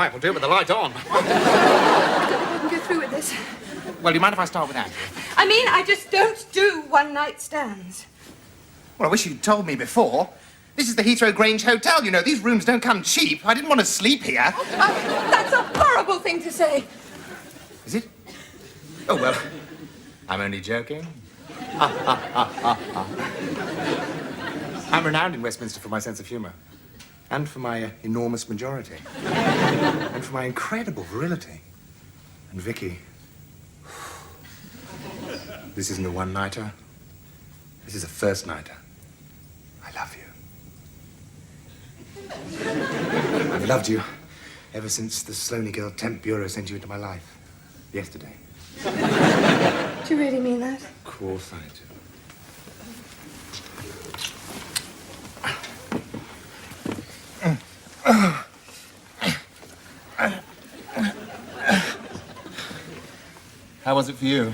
back. We'll do it with the light on. I don't think I can go through with this. Well, do you mind if I start with Andrew? I mean, I just don't do one-night stands. Well, I wish you'd told me before. This is the Heathrow Grange Hotel, you know. These rooms don't come cheap. I didn't want to sleep here. That's a horrible thing to say. Is it? Oh, well, I'm only joking. I'm renowned in Westminster for my sense of humour. And for my enormous majority. And for my incredible virility. And Vicky, this isn't a one-nighter. This is a first-nighter. I love you. I've loved you ever since the Sloaney Girl Temp Bureau sent you into my life. Yesterday. Do you really mean that? Of course I do. How was it for you?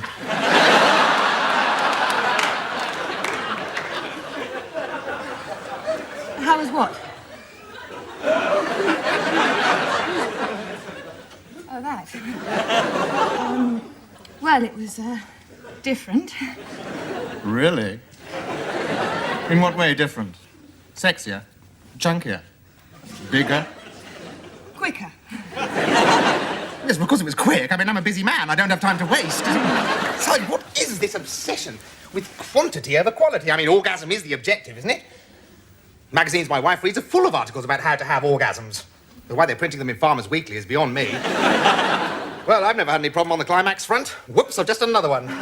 How was what? Oh, that. Well, it was, different. Really? In what way different? Sexier? Chunkier? Bigger? Quicker. Yes, because it was quick. I mean, I'm a busy man. I don't have time to waste. Besides, what is this obsession with quantity over quality? I mean, orgasm is the objective, isn't it? Magazines my wife reads are full of articles about how to have orgasms. But why they're printing them in Farmers Weekly is beyond me. Well, I've never had any problem on the climax front. Whoops, I've just done another one. I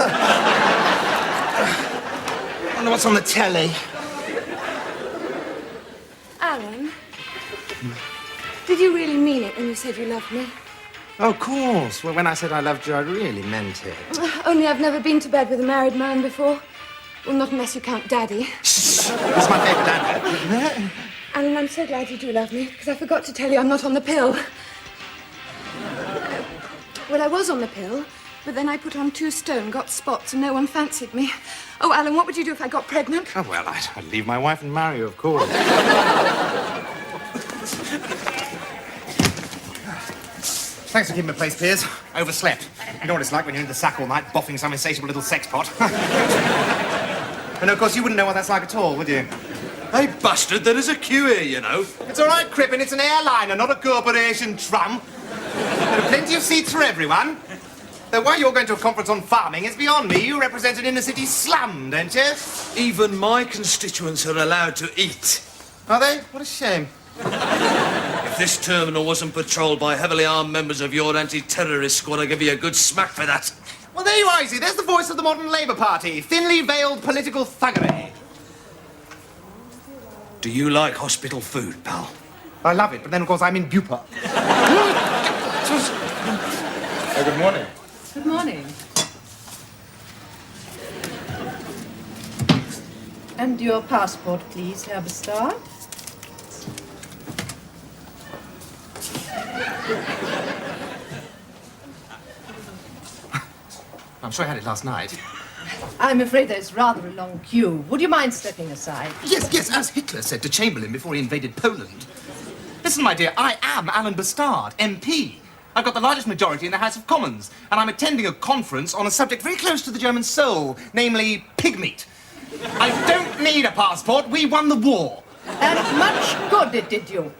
wonder what's on the telly. Alan, did you really mean it when you said you loved me? Oh, of course. Well, when I said I loved you, I really meant it. Only I've never been to bed with a married man before. Well, not unless you count Daddy. Shh! That's my favourite Daddy. Alan, I'm so glad you do love me, because I forgot to tell you I'm not on the pill. Well, I was on the pill, but then I put on 2 stone, got spots, and no one fancied me. Oh, Alan, what would you do if I got pregnant? Oh, well, I'd leave my wife and marry you, of course. Thanks for keeping the place, Piers. Overslept. You know what it's like when you're in the sack all night, boffing some insatiable little sex pot. And, of course, you wouldn't know what that's like at all, would you? Hey, bastard, there is a queue here, you know. It's all right, Crippen. It's an airliner, not a corporation tram. There are plenty of seats for everyone. Though why you're going to a conference on farming is beyond me. You represent an inner-city slum, don't you? Even my constituents are allowed to eat. Are they? What a shame. If this terminal wasn't patrolled by heavily armed members of your anti-terrorist squad, I'd give you a good smack for that. Well, there you are, you see. There's the voice of the modern Labour Party. Thinly veiled political thuggery. Do you like hospital food, pal? I love it, but then, of course, I'm in Bupa. Oh, good morning. Good morning. And your passport, please, Herr Bestard. I'm sure I had it last night. I'm afraid there's rather a long queue. Would you mind stepping aside? Yes, as Hitler said to Chamberlain before he invaded Poland. Listen, my dear, I am Alan Bastard, MP. I've got the largest majority in the House of Commons, and I'm attending a conference on a subject very close to the German soul, namely pig meat. I don't need a passport. We won the war. And much good it did you.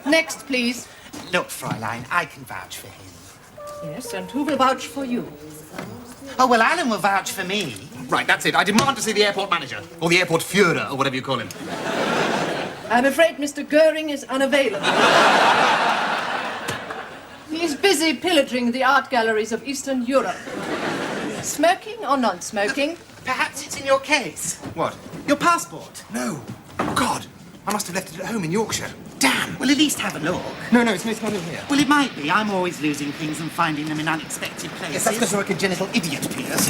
Next, please. Look, Fräulein, I can vouch for him. Yes, and who will vouch for you? Oh, well, Alan will vouch for me. Right, that's it. I demand to see the airport manager, or the airport Führer, or whatever you call him. I'm afraid Mr. Goering is unavailable. He's busy pillaging the art galleries of Eastern Europe. Smoking or non-smoking? Perhaps it's in your case. What? Your passport? No. Oh, God. I must have left it at home in Yorkshire. Damn. Well, at least have a look. No, it's not in here. Well, it might be. I'm always losing things and finding them in unexpected places. Yes, that's because you're a congenital idiot, Piers.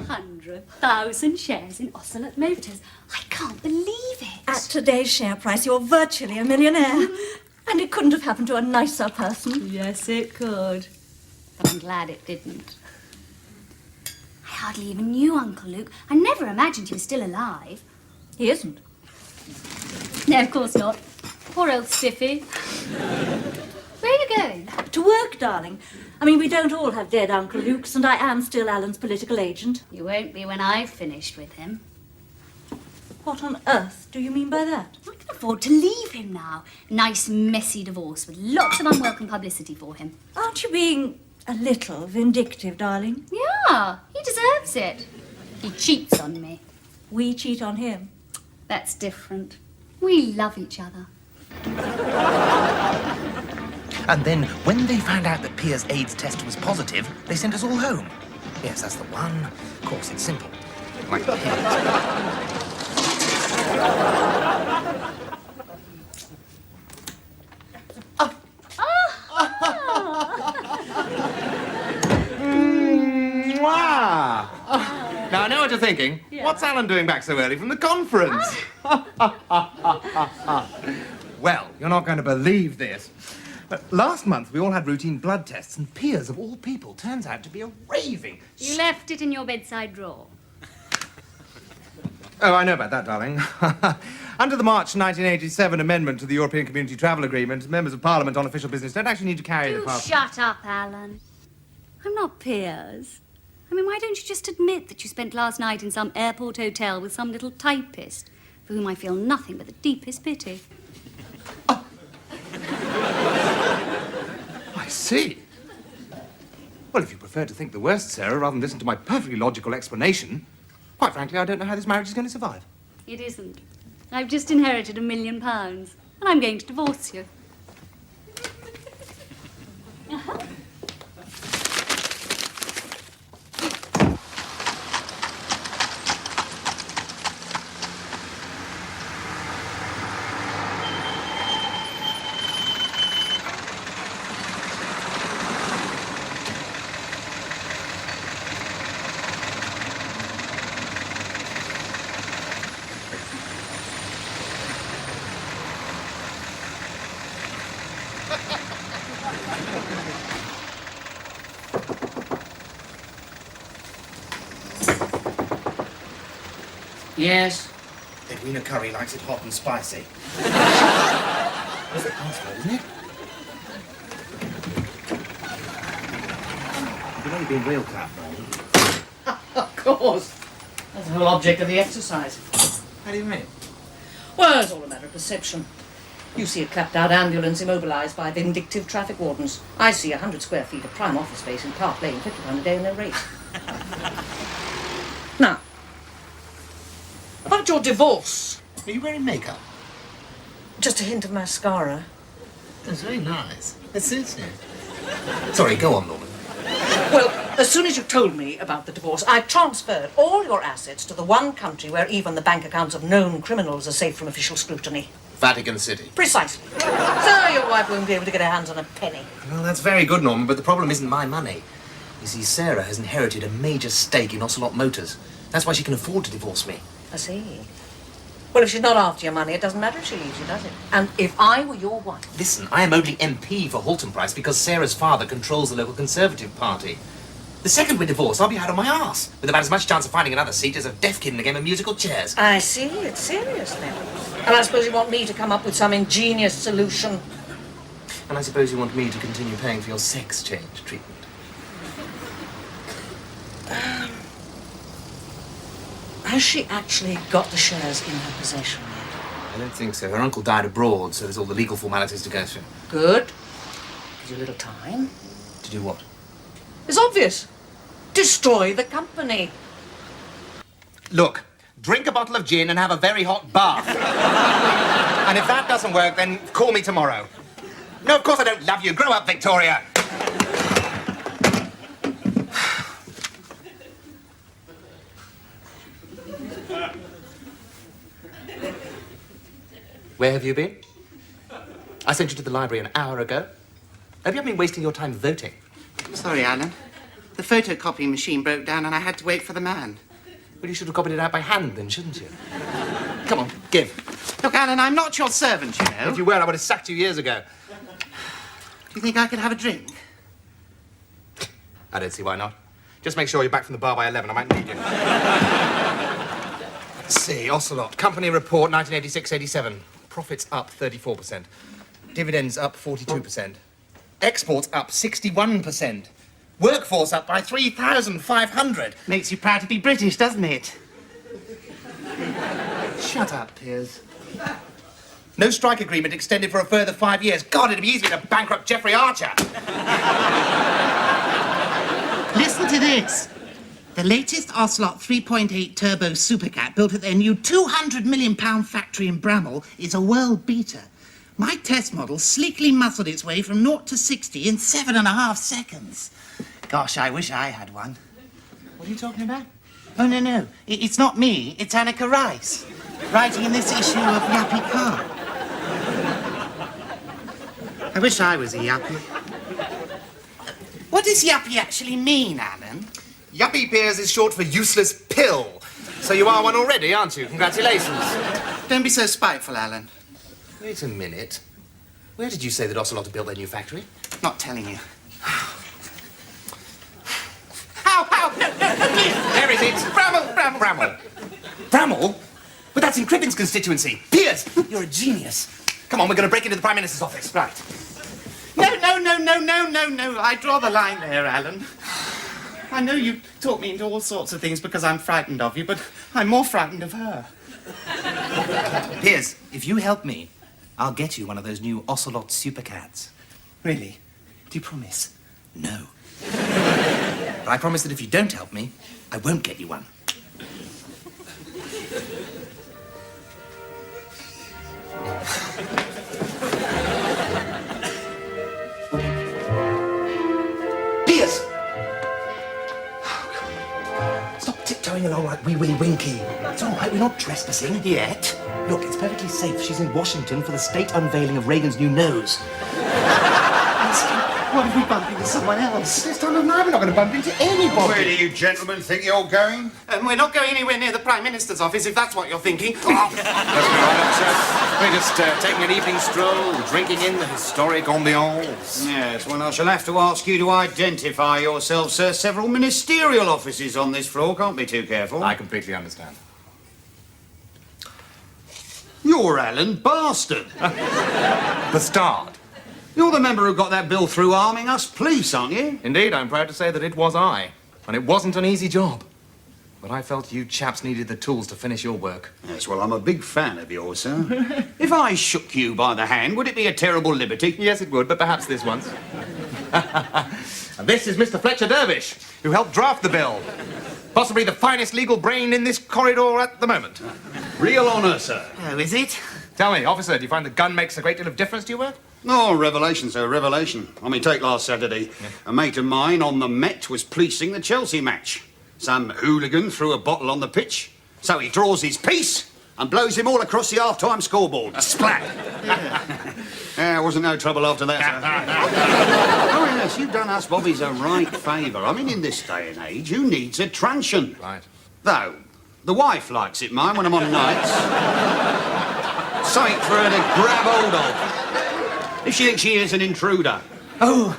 200,000 shares in Ocelot Motors. I can't believe it. At today's share price, you're virtually a millionaire. And it couldn't have happened to a nicer person. Yes, it could. But I'm glad it didn't. I hardly even knew Uncle Luke. I never imagined he was still alive. He isn't. No, of course not. Poor old Stiffy. Where are you going? To work, darling. I mean, we don't all have dead Uncle Luke's, and I am still Alan's political agent. You won't be when I've finished with him. What on earth do you mean by that? I can afford to leave him now. Nice, messy divorce with lots of unwelcome publicity for him. Aren't you being a little vindictive, darling? Yeah, he deserves it. He cheats on me. We cheat on him. That's different. We love each other. And then, when they found out that Pia's AIDS test was positive, they sent us all home. Yes, that's the one. Of course, it's simple. Like pills. Mwah! Now, I know what you're thinking. Yeah. What's Alan doing back so early from the conference? Well, you're not going to believe this. But last month, we all had routine blood tests, and Pia's, of all people, turns out to be a raving... You left it in your bedside drawer. Oh, I know about that, darling. Under the March 1987 amendment to the European Community Travel Agreement, members of Parliament on official business don't actually need to carry the Do passport. shut up, Alan. I'm not Piers. I mean, why don't you just admit that you spent last night in some airport hotel with some little typist, for whom I feel nothing but the deepest pity? I see. Well, if you prefer to think the worst, Sarah, rather than listen to my perfectly logical explanation, quite frankly, I don't know how this marriage is going to survive. It isn't. I've just inherited £1 million, and I'm going to divorce you. Yes? Edwina Curry likes it hot and spicy. That's the password, isn't it? You've only been real crap, Norman. Of course. That's the whole object of the exercise. How do you mean? Well, it's all a matter of perception. You see a clapped-out ambulance immobilised by vindictive traffic wardens. I see 100 square feet of prime office space in Park Lane, £50 a day and no rate. Now, about your divorce. Are you wearing makeup? Just a hint of mascara. That's very nice. It suits you. Sorry, go on, Norman. Well, as soon as you told me about the divorce, I transferred all your assets to the one country where even the bank accounts of known criminals are safe from official scrutiny. Vatican City. Precisely. So your wife won't be able to get her hands on a penny. Well, that's very good, Norman, but the problem isn't my money. You see, Sarah has inherited a major stake in Ocelot Motors. That's why she can afford to divorce me. I see. Well, if she's not after your money, it doesn't matter if she leaves you, does it? And if I were your wife... Listen, I am only MP for Halton Price because Sarah's father controls the local Conservative Party. The second we're divorced, I'll be out on my arse, with about as much chance of finding another seat as a deaf kid in a game of musical chairs. I see. It's serious, then. And I suppose you want me to come up with some ingenious solution. And I suppose you want me to continue paying for your sex change treatment. Has she actually got the shares in her possession yet? I don't think so. Her uncle died abroad, so there's all the legal formalities to go through. Good. Gives you a little time. To do what? It's obvious. Destroy the company. Look, drink a bottle of gin and have a very hot bath. And if that doesn't work, then call me tomorrow. No, of course I don't love you. Grow up, Victoria. Where have you been? I sent you to the library an hour ago. Have you been wasting your time voting? Sorry, Alan. The photocopying machine broke down and I had to wait for the man. Well, you should have copied it out by hand then, shouldn't you? Come on, give. Look, Alan, I'm not your servant, you know. If you were, I would have sacked you years ago. Do you think I could have a drink? I don't see why not. Just make sure you're back from the bar by 11. I might need you. Let's see, Ocelot. Company report 1986-87. Profits up 34%. Dividends up 42%. Exports up 61%. Workforce up by 3,500. Makes you proud to be British, doesn't it? Shut up, Piers. No strike agreement extended for a further 5 years. God, it'd be easier to bankrupt Jeffrey Archer. Listen to this. The latest Ocelot 3.8 turbo supercat built at their new £200 million factory in Bramall is a world beater. My test model sleekly muscled its way from 0 to 60 in 7.5 seconds. Gosh, I wish I had one. What are you talking about? Oh, no. It's not me. It's Annika Rice, writing in this issue of Yappy Car. I wish I was a Yappy. What does Yappy actually mean, Alan? Yuppie Piers is short for useless pill. So you are one already, aren't you? Congratulations. Don't be so spiteful, Alan. Wait a minute. Where did you say that Ocelot had built their new factory? Not telling you. Ow! No, please! There it is. Bramall. Bramall? But that's in Cribbins's constituency. Piers, you're a genius. Come on, we're going to break into the Prime Minister's office. Right. No. I draw the line there, Alan. I know you talk me into all sorts of things because I'm frightened of you, but I'm more frightened of her. Piers, if you help me, I'll get you one of those new Ocelot supercats. Really? Do you promise? No. But I promise that if you don't help me, I won't get you one. Piers! Stop tiptoeing along like Wee Willie Winky. It's all right, we're not trespassing. Yet? Look, it's perfectly safe. She's in Washington for the state unveiling of Reagan's new nose. What if we bump into someone else? This time of night, we're not going to bump into anybody. Where do you gentlemen think you're going? We're not going anywhere near the Prime Minister's office, if that's what you're thinking. That's all right, sir. We're just taking an evening stroll, drinking in the historic ambiance. Yes, well, I shall have to ask you to identify yourself, sir. Several ministerial offices on this floor. Can't be too careful. I completely understand. You're Alan Bastard. Bastard. You're the member who got that bill through arming us police, aren't you? Indeed, I'm proud to say that it was I. And it wasn't an easy job. But I felt you chaps needed the tools to finish your work. Yes, well, I'm a big fan of yours, sir. If I shook you by the hand, would it be a terrible liberty? Yes, it would, but perhaps this once. And this is Mr. Fletcher Dervish, who helped draft the bill. Possibly the finest legal brain in this corridor at the moment. Real honour, sir. Oh, is it? Tell me, officer, do you find the gun makes a great deal of difference to your work? Oh, revelation, sir, revelation. I mean, take last Saturday. Yeah. A mate of mine on the Met was policing the Chelsea match. Some hooligan threw a bottle on the pitch, so he draws his piece and blows him all across the half-time scoreboard. A splat. Yeah, wasn't no trouble after that, sir. Oh, yes, you've done us bobbies a right favour. I mean, in this day and age, who needs a truncheon? Right. Though, the wife likes it, mine, when I'm on nights. Something for her to grab hold of. If she thinks she is an intruder. Oh.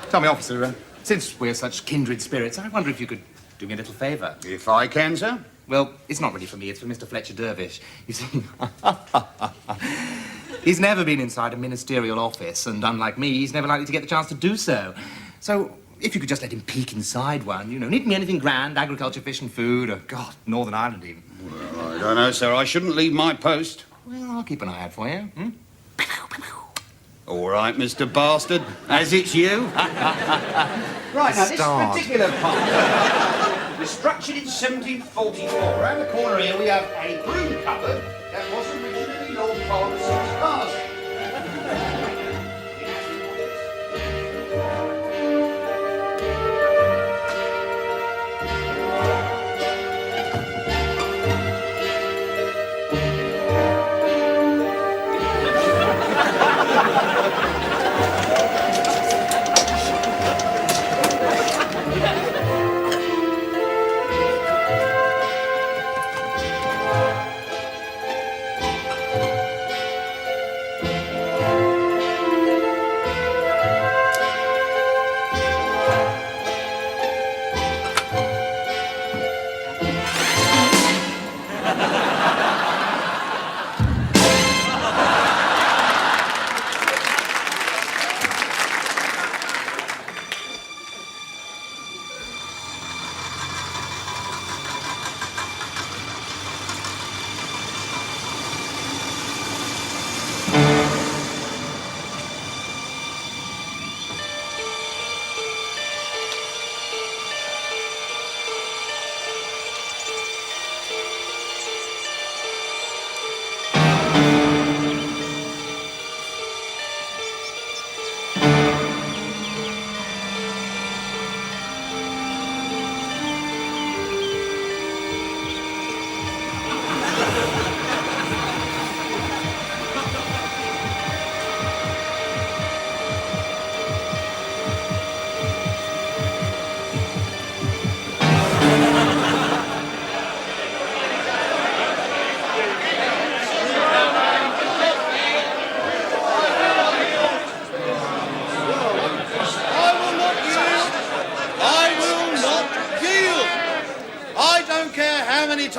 Tell me, officer, since we're such kindred spirits, I wonder if you could do me a little favour. If I can, sir. Well, it's not really for me, it's for Mr. Fletcher Dervish. You see, he's never been inside a ministerial office, and unlike me, he's never likely to get the chance to do so. So, if you could just let him peek inside one, you know, needn't be anything grand, agriculture, fish and food, or, God, Northern Ireland even. Well, I don't know, sir. I shouldn't leave my post. Well, I'll keep an eye out for you, hmm? All right, Mr. Bastard, as it's you. Right, now, this particular part was structured in 1744. Around the corner here, we have a broom cupboard that was originally Lord Palmerston's closet.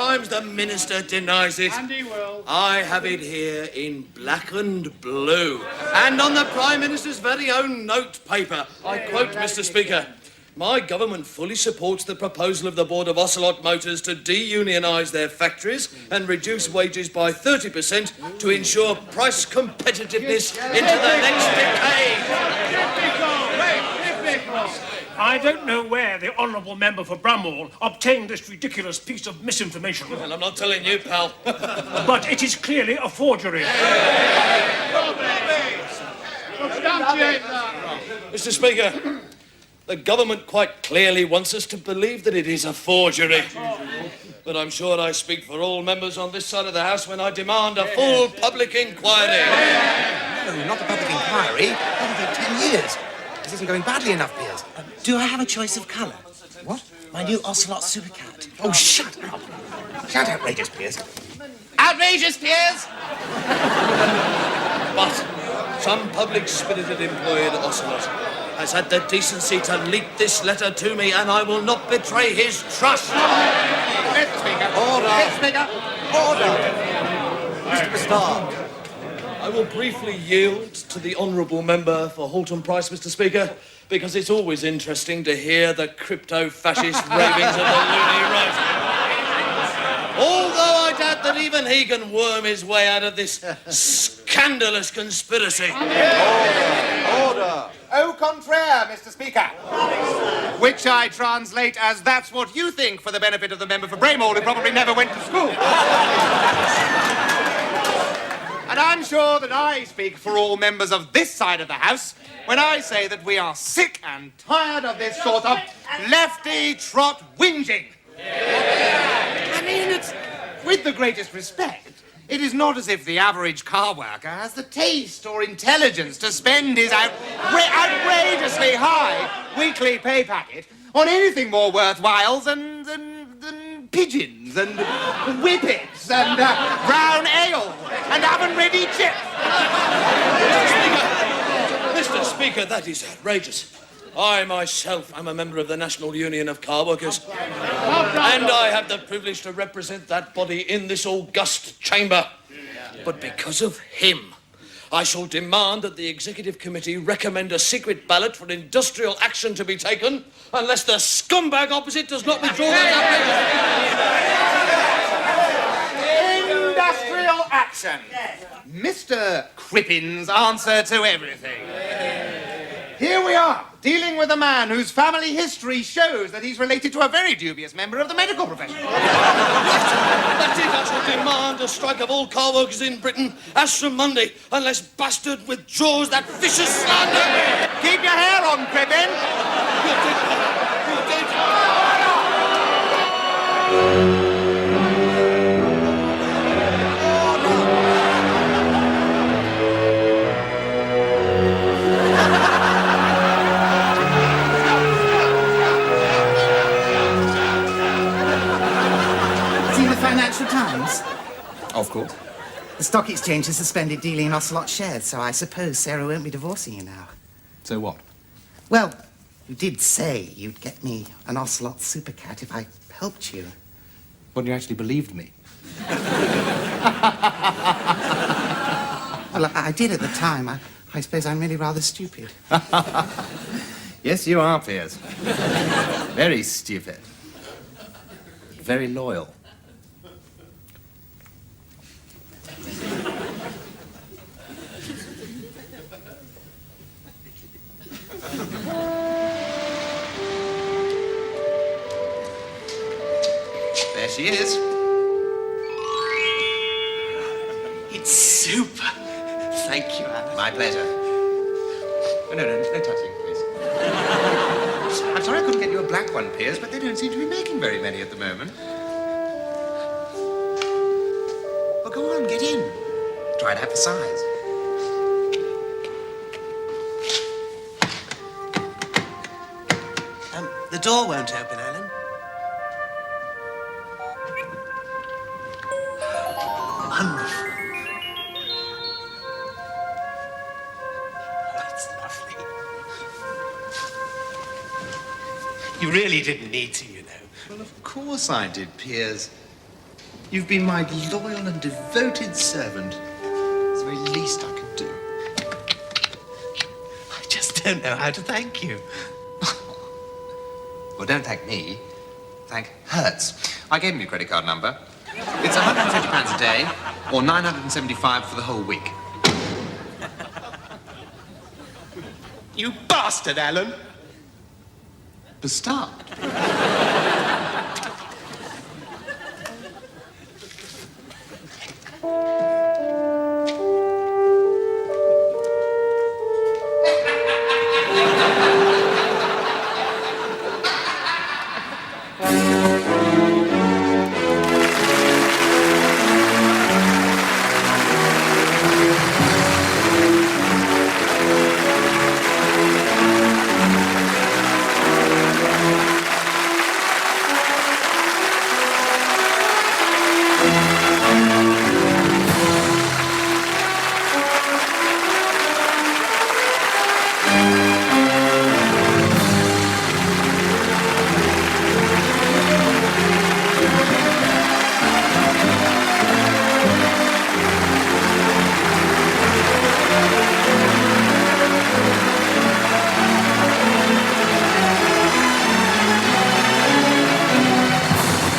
times the minister denies it. And he will. I have it here in black and blue. And on the Prime Minister's very own note paper, I quote, Mr. Speaker, "My government fully supports the proposal of the Board of Ocelot Motors to de-unionise their factories and reduce wages by 30% to ensure price competitiveness into the next decade." I don't know where the honourable member for Bramhall obtained this ridiculous piece of misinformation. And I'm not telling you, pal. But it is clearly a forgery. Mr. Speaker, the government quite clearly wants us to believe that it is a forgery. But I'm sure I speak for all members on this side of the House when I demand a full public inquiry. No, not a public inquiry. Not for 10 years. This isn't going badly enough, Piers. Do I have a choice of colour? What? My new Ocelot Supercat. Oh, shut up. Shout outrageous, Piers. Outrageous, Piers! But some public-spirited employee at Ocelot has had the decency to leak this letter to me, and I will not betray his trust. Mr. Speaker. Order. Mr. Speaker. Order. Mr. Stark. I will briefly yield to the honourable member for Halton Price, Mr. Speaker, because it's always interesting to hear the crypto-fascist ravings of the loony right. Although I doubt that even he can worm his way out of this scandalous conspiracy. Order. Au contraire, Mr. Speaker. Which I translate as "that's what you think," for the benefit of the member for Bramhall, who probably never went to school. And I'm sure that I speak for all members of this side of the House when I say that we are sick and tired of this sort of lefty trot whinging. I mean, it's, with the greatest respect, it is not as if the average car worker has the taste or intelligence to spend his outrageously high weekly pay packet on anything more worthwhile than pigeons and whippets and brown ale and oven-ready chips. Mr. Speaker, that is outrageous. I myself am a member of the National Union of Car Workers, and I have the privilege to represent that body in this august chamber. But because of him, I shall demand that the Executive Committee recommend a secret ballot for industrial action to be taken unless the scumbag opposite does not withdraw that application. Industrial action. Mr. Crippin's answer to everything. Here we are, dealing with a man whose family history shows that he's related to a very dubious member of the medical profession. That's it, I shall demand a strike of all car workers in Britain as from Monday, unless bastard withdraws that vicious slander. Keep your hair on, Crippin. Financial Times? Of course. The stock exchange has suspended dealing in Ocelot shares, so I suppose Sarah won't be divorcing you now. So what? Well, you did say you'd get me an Ocelot Supercat if I helped you. Well, you actually believed me. Well, I did at the time. I suppose I'm really rather stupid. Yes, you are, Piers. Very stupid. Very loyal. There she is. It's super. Thank you, Alan. My pleasure. Oh, no touching, please. I'm sorry I couldn't get you a black one, Piers, but they don't seem to be making very many at the moment. Well, go on, get in. Try to have the size. The door won't open, Alan. Wonderful. That's lovely. You really didn't need to, you know. Well, of course I did, Piers. You've been my loyal and devoted servant. It's the very least I could do. I just don't know how to thank you. Well, don't thank me. Thank Hertz. I gave him your credit card number. It's £150 a day, or £975 for the whole week. You bastard, Alan! Bastard.